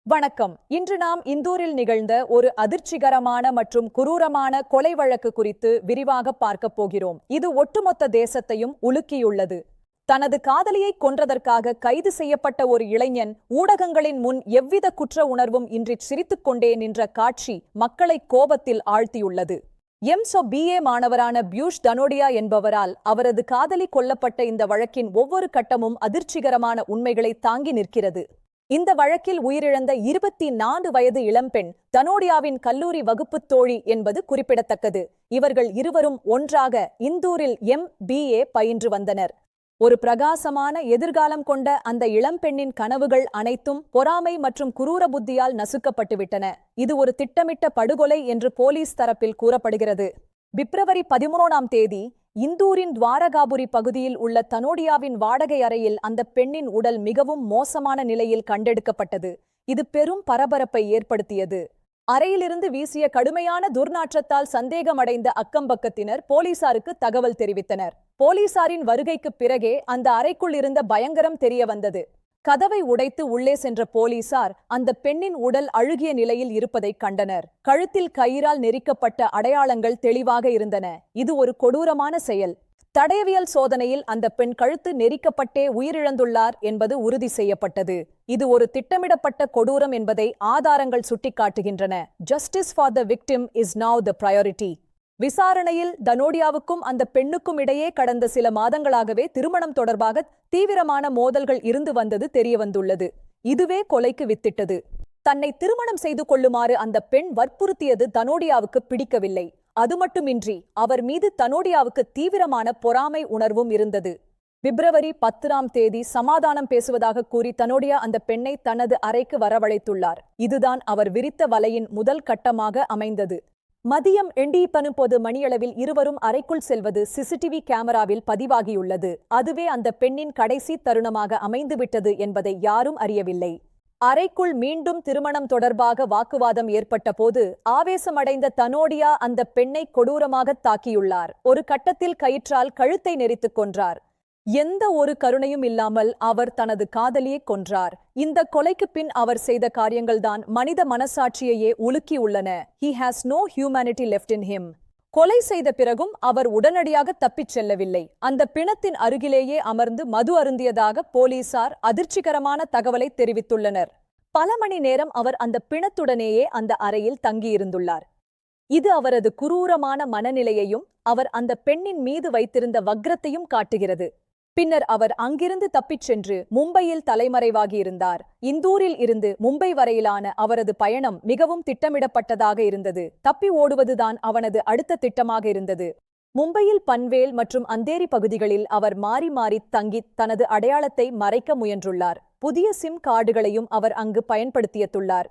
வணக்கம். இன்று நாம் இந்தூரில் நிகழ்ந்த ஒரு அதிர்ச்சிகரமான மற்றும் குரூரமான கொலை வழக்கு குறித்து விரிவாக பார்க்கப் போகிறோம். இது ஒட்டுமொத்த தேசத்தையும் உலுக்கியுள்ளது. தனது காதலியை கொன்றதற்காக கைது செய்யப்பட்ட ஒரு இளைஞன் ஊடகங்களின் முன் எவ்வித குற்ற உணர்வும் இன்றி சிரித்துக்கொண்டே நின்ற காட்சி மக்களை கோபத்தில் ஆழ்த்தியுள்ளது. BA மாணவரான பியூஷ் தனோடியா என்பவரால் அவரது காதலி கொல்லப்பட்ட இந்த வழக்கின் ஒவ்வொரு கட்டமும் அதிர்ச்சிகரமான உண்மைகளை தாங்கி நிற்கிறது. இந்த வழக்கில் உயிரிழந்த 24 வயது இளம்பெண் தனோடியாவின் கல்லூரி வகுப்புத் தோழி என்பது குறிப்பிடத்தக்கது. இவர்கள் இருவரும் ஒன்றாக இந்தூரில் MBA பயின்று வந்தனர். ஒரு பிரகாசமான எதிர்காலம் கொண்ட அந்த இளம்பெண்ணின் கனவுகள் அனைத்தும் பொறாமை மற்றும் குரூர புத்தியால் நசுக்கப்பட்டுவிட்டன. இது ஒரு திட்டமிட்ட படுகொலை என்று போலீஸ் தரப்பில் கூறப்படுகிறது. பிப்ரவரி 13ஆம் தேதி இந்தூரின் துவாரகாபுரி பகுதியில் உள்ள தனோடியாவின் வாடகை அறையில் அந்த பெண்ணின் உடல் மிகவும் மோசமான நிலையில் கண்டெடுக்கப்பட்டது. இது பெரும் பரபரப்பை ஏற்படுத்தியது. அறையிலிருந்து வீசிய கடுமையான துர்நாற்றத்தால் சந்தேகமடைந்த அக்கம்பக்கத்தினர் போலீசாருக்கு தகவல் தெரிவித்தனர். போலீசாரின் வருகைக்குப் பிறகே அந்த அறைக்குள் இருந்த பயங்கரம் தெரிய வந்தது. கதவை உடைத்து உள்ளே சென்ற போலீசார் அந்த பெண்ணின் உடல் அழுகிய நிலையில் இருப்பதை கண்டனர். கழுத்தில் கயிறால் நெரிக்கப்பட்ட அடையாளங்கள் தெளிவாக இருந்தன. இது ஒரு கொடூரமான செயல். தடயவியல் சோதனையில் அந்த பெண் கழுத்து நெரிக்கப்பட்டே உயிரிழந்துள்ளார் என்பது உறுதி செய்யப்பட்டது. இது ஒரு திட்டமிடப்பட்ட கொடூரம் என்பதை ஆதாரங்கள் சுட்டிக்காட்டுகின்றன. Justice for the victim is now the priority. விசாரணையில் தனோடியாவுக்கும் அந்த பெண்ணுக்கும் இடையே கடந்த சில மாதங்களாகவே திருமணம் தொடர்பாக தீவிரமான மோதல்கள் இருந்து வந்தது தெரியவந்துள்ளது. இதுவே கொலைக்கு வித்திட்டது. தன்னை திருமணம் செய்து கொள்ளுமாறு அந்த பெண் வற்புறுத்தியது தனோடியாவுக்கு பிடிக்கவில்லை. அது மட்டுமின்றி அவர் மீது தனோடியாவுக்கு தீவிரமான பொறாமை உணர்வும் இருந்தது. பிப்ரவரி 10ஆம் தேதி சமாதானம் பேசுவதாக கூறி தனோடியா அந்த பெண்ணை தனது அறைக்கு வரவழைத்துள்ளார். இதுதான் அவர் விரித்த வலையின் முதல் கட்டமாக அமைந்தது. மதியம் 11 மணியளவில் இருவரும் அறைக்குள் செல்வது சிசிடிவி கேமராவில் பதிவாகியுள்ளது. அதுவே அந்த பெண்ணின் கடைசி தருணமாக அமைந்துவிட்டது என்பதை யாரும் அறியவில்லை. அறைக்குள் மீண்டும் திருமணம் தொடர்பாக வாக்குவாதம் ஏற்பட்ட போது ஆவேசமடைந்த தனோடியா அந்த பெண்ணை கொடூரமாக தாக்கியுள்ளார். ஒரு கட்டத்தில் கயிற்றால் கழுத்தை நெரித்துக் கொன்றார். எந்த ஒரு கருணையும் இல்லாமல் அவர் தனது காதலியை கொன்றார். இந்த கொலைக்கு பின் அவர் செய்த காரியங்கள்தான் மனித மனசாட்சியையே உலுக்கியுள்ளன. He has no humanity left in him. கொலை செய்த பிறகும் அவர் உடனடியாக தப்பிச் செல்லவில்லை. அந்த பிணத்தின் அருகிலேயே அமர்ந்து மது அருந்தியதாக போலீசார் அதிர்ச்சிகரமான தகவலை தெரிவித்துள்ளனர். பல மணி நேரம் அவர் அந்த பிணத்துடனேயே அந்த அறையில் தங்கியிருந்துள்ளார். இது அவரது குரூரமான மனநிலையையும் அவர் அந்த பெண்ணின் மீது வைத்திருந்த வக்ரத்தையும் காட்டுகிறது. பின்னர் அவர் அங்கிருந்து தப்பிச் சென்று மும்பையில் தலைமறைவாகியிருந்தார். இந்தூரில் இருந்து மும்பை வரையிலான அவரது பயணம் மிகவும் திட்டமிடப்பட்டதாக இருந்தது. தப்பி ஓடுவதுதான் அவனது அடுத்த திட்டமாக இருந்தது. மும்பையில் பன்வேல் மற்றும் அந்தேரி பகுதிகளில் அவர் மாறி மாறி தங்கி தனது அடையாளத்தை மறைக்க முயன்றுள்ளார். புதிய சிம் கார்டுகளையும் அவர் அங்கு பயன்படுத்தியுள்ளார்.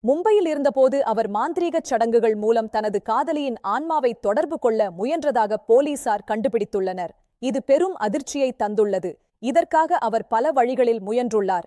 மும்பையில் இருந்தபோது அவர் மாந்திரீகச் சடங்குகள் மூலம் தனது காதலியின் ஆன்மாவை தொடர்பு கொள்ள முயன்றதாக போலீசார் கண்டுபிடித்துள்ளனர். இது பெரும் அதிர்ச்சியை தந்துள்ளது. இதற்காக அவர் பல வழிகளில் முயன்றுள்ளார்.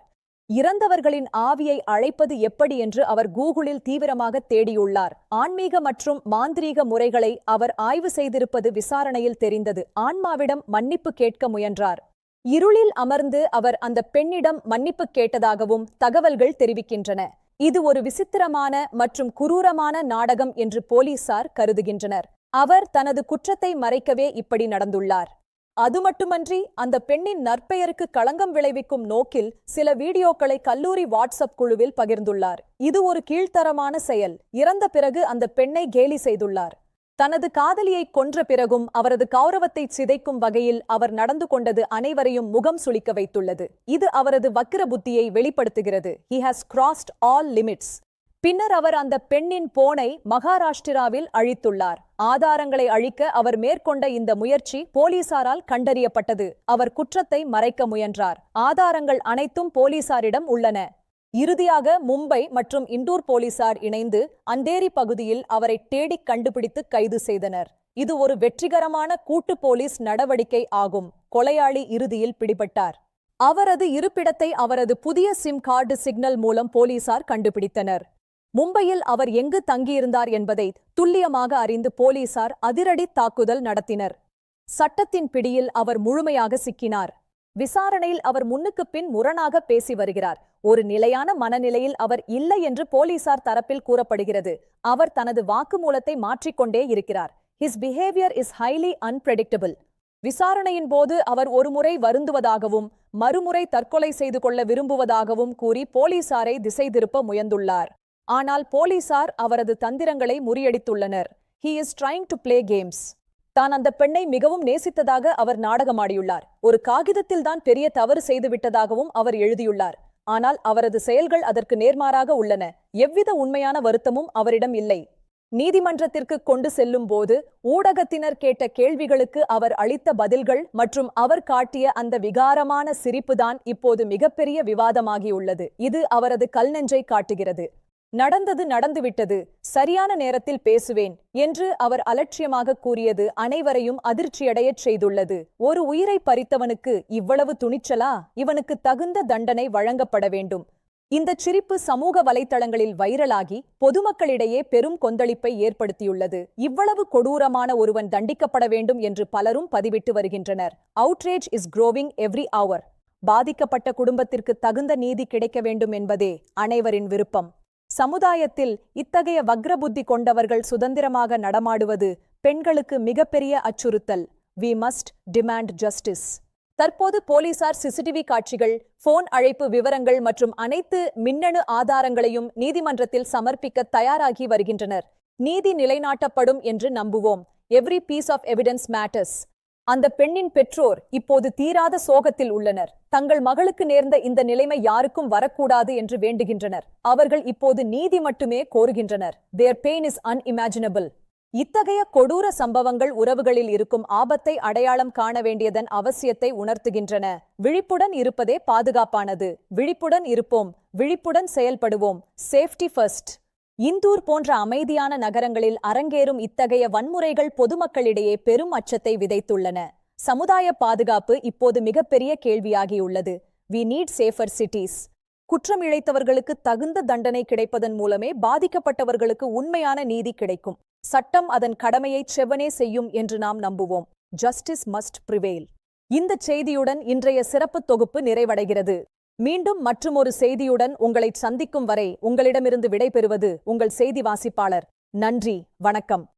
இறந்தவர்களின் ஆவியை அழைப்பது எப்படி என்று அவர் கூகுளில் தீவிரமாக தேடியுள்ளார். ஆன்மீக மற்றும் மாந்திரீக முறைகளை அவர் ஆய்வு செய்திருப்பது விசாரணையில் தெரிந்தது. ஆன்மாவிடம் மன்னிப்பு கேட்க முயன்றார். இருளில் அமர்ந்து அவர் அந்த பெண்ணிடம் மன்னிப்பு கேட்டதாகவும் தகவல்கள் தெரிவிக்கின்றன. இது ஒரு விசித்திரமான மற்றும் குரூரமான நாடகம் என்று போலீசார் கருதுகின்றனர். அவர் தனது குற்றத்தை மறைக்கவே இப்படி நடந்துள்ளார். அது மட்டுமன்றி அந்த பெண்ணின் நற்பெயருக்கு களங்கம் விளைவிக்கும் நோக்கில் சில வீடியோக்களை கல்லூரி வாட்ஸ்அப் குழுவில் பகிர்ந்துள்ளார். இது ஒரு கீழ்த்தரமான செயல். இறந்த பிறகு அந்த பெண்ணை கேலி செய்துள்ளார். தனது காதலியை கொன்ற பிறகும் அவரது கௌரவத்தை சிதைக்கும் வகையில் அவர் நடந்து கொண்டது அனைவரையும் முகம் சுளிக்க வைத்துள்ளது. இது அவரது வக்கிர புத்தியை வெளிப்படுத்துகிறது. He has crossed all limits. பின்னர் அவர் அந்த பெண்ணின் போனை மகாராஷ்டிராவில் அழித்துள்ளார். ஆதாரங்களை அழிக்க அவர் மேற்கொண்ட இந்த முயற்சி போலீசாரால் கண்டறியப்பட்டது. அவர் குற்றத்தை மறைக்க முயன்றார். ஆதாரங்கள் அனைத்தும் போலீசாரிடம் உள்ளன. இறுதியாக மும்பை மற்றும் இந்தூர் போலீசார் இணைந்து அந்தேரி பகுதியில் அவரை தேடிக் கண்டுபிடித்து கைது செய்தனர். இது ஒரு வெற்றிகரமான கூட்டு போலீஸ் நடவடிக்கை ஆகும். கொலையாளி இறுதியில் பிடிபட்டார். அவரது இருப்பிடத்தை அவரது புதிய சிம் கார்டு சிக்னல் மூலம் போலீசார் கண்டுபிடித்தனர். மும்பையில் அவர் எங்கு தங்கியிருந்தார் என்பதை துல்லியமாக அறிந்து போலீசார் அதிரடி தாக்குதல் நடத்தினர். சட்டத்தின் பிடியில் அவர் முழுமையாக சிக்கினார். விசாரணையில் அவர் முன்னுக்குப் பின் முரணாக பேசி வருகிறார். ஒரு நிலையான மனநிலையில் அவர் இல்லை என்று போலீசார் தரப்பில் கூறப்படுகிறது. அவர் தனது வாக்குமூலத்தை மாற்றிக்கொண்டே இருக்கிறார். His behaviour is highly unpredictable. விசாரணையின் போது அவர் ஒருமுறை வருந்துவதாகவும் மறுமுறை தற்கொலை செய்து கொள்ள விரும்புவதாகவும் கூறி போலீசாரை திசை திருப்ப முயன்றுள்ளார். ஆனால் போலீசார் அவரது தந்திரங்களை முறியடித்துள்ளனர். He is trying to play games. தான் அந்த பெண்ணை மிகவும் நேசித்ததாக அவர் நாடகமாடியுள்ளார். ஒரு காகிதத்தில் தான் பெரிய தவறு செய்துவிட்டதாகவும் அவர் எழுதியுள்ளார். ஆனால் அவரது செயல்கள் அதற்கு நேர்மாறாக உள்ளன. எவ்வித உண்மையான வருத்தமும் அவரிடம் இல்லை. நீதிமன்றத்திற்கு கொண்டு செல்லும் போது ஊடகத்தினர் கேட்ட கேள்விகளுக்கு அவர் அளித்த பதில்கள் மற்றும் அவர் காட்டிய அந்த விகாரமான சிரிப்புதான் இப்போது மிகப்பெரிய விவாதமாகியுள்ளது. இது அவரது கல்நெஞ்சை காட்டுகிறது. நடந்தது நடந்துவிட்டது, சரியான நேரத்தில் பேசுவேன் என்று அவர் அலட்சியமாக கூறியது அனைவரையும் அதிர்ச்சியடையச் செய்துள்ளது. ஒரு உயிரை பறித்தவனுக்கு இவ்வளவு துணிச்சலா? இவனுக்கு தகுந்த தண்டனை வழங்கப்பட வேண்டும். இந்த சிரிப்பு சமூக வலைத்தளங்களில் வைரலாகி பொதுமக்களிடையே பெரும் கொந்தளிப்பை ஏற்படுத்தியுள்ளது. இவ்வளவு கொடூரமான ஒருவன் தண்டிக்கப்பட வேண்டும் என்று பலரும் பதிவிட்டு வருகின்றனர். Outrage is growing every hour. பாதிக்கப்பட்ட குடும்பத்திற்கு தகுந்த நீதி கிடைக்க வேண்டும் என்பதே அனைவரின் விருப்பம். சமுதாயத்தில் இத்தகைய வக்ரபுத்தி கொண்டவர்கள் சுதந்திரமாக நடமாடுவது பெண்களுக்கு மிகப்பெரிய அச்சுறுத்தல். We must demand justice. தற்போது போலீசார் சிசிடிவி காட்சிகள், போன் அழைப்பு விவரங்கள் மற்றும் அனைத்து மின்னணு ஆதாரங்களையும் நீதிமன்றத்தில் சமர்ப்பிக்க தயாராகி வருகின்றனர். நீதி நிலைநாட்டப்படும் என்று நம்புவோம். Every piece of evidence matters. அந்த பெண்ணின் பெற்றோர் இப்போது தீராத சோகத்தில் உள்ளனர். தங்கள் மகளுக்கு நேர்ந்த இந்த நிலைமை யாருக்கும் வரக்கூடாது என்று வேண்டுகின்றனர். அவர்கள் இப்போது நீதி மட்டுமே கோருகின்றனர். Their pain is unimaginable. இத்தகைய கொடூர சம்பவங்கள் உறவுகளில் இருக்கும் ஆபத்தை அடையாளம் காண வேண்டியதன் அவசியத்தை உணர்த்துகின்றன. விழிப்புடன் இருப்பதே பாதுகாப்பானது. விழிப்புடன் இருப்போம், விழிப்புடன் செயல்படுவோம். Safety first. இந்தூர் போன்ற அமைதியான நகரங்களில் அரங்கேறும் இத்தகைய வன்முறைகள் பொதுமக்களிடையே பெரும் அச்சத்தை விதைத்துள்ளன. சமுதாய பாதுகாப்பு இப்போது மிகப்பெரிய கேள்வியாகியுள்ளது. We need safer cities. குற்றம் இழைத்தவர்களுக்கு தகுந்த தண்டனை கிடைப்பதன் மூலமே பாதிக்கப்பட்டவர்களுக்கு உண்மையான நீதி கிடைக்கும். சட்டம் அதன் கடமையை செவ்வனே செய்யும் என்று நாம் நம்புவோம். Justice must prevail. இந்த செய்தியுடன் இன்றைய சிறப்பு தொகுப்பு நிறைவடைகிறது. மீண்டும் மற்றுமொரு செய்தியுடன் உங்களை சந்திக்கும் வரை உங்களிடமிருந்து விடைபெறுவது உங்கள் செய்தி வாசிப்பாளர். நன்றி, வணக்கம்.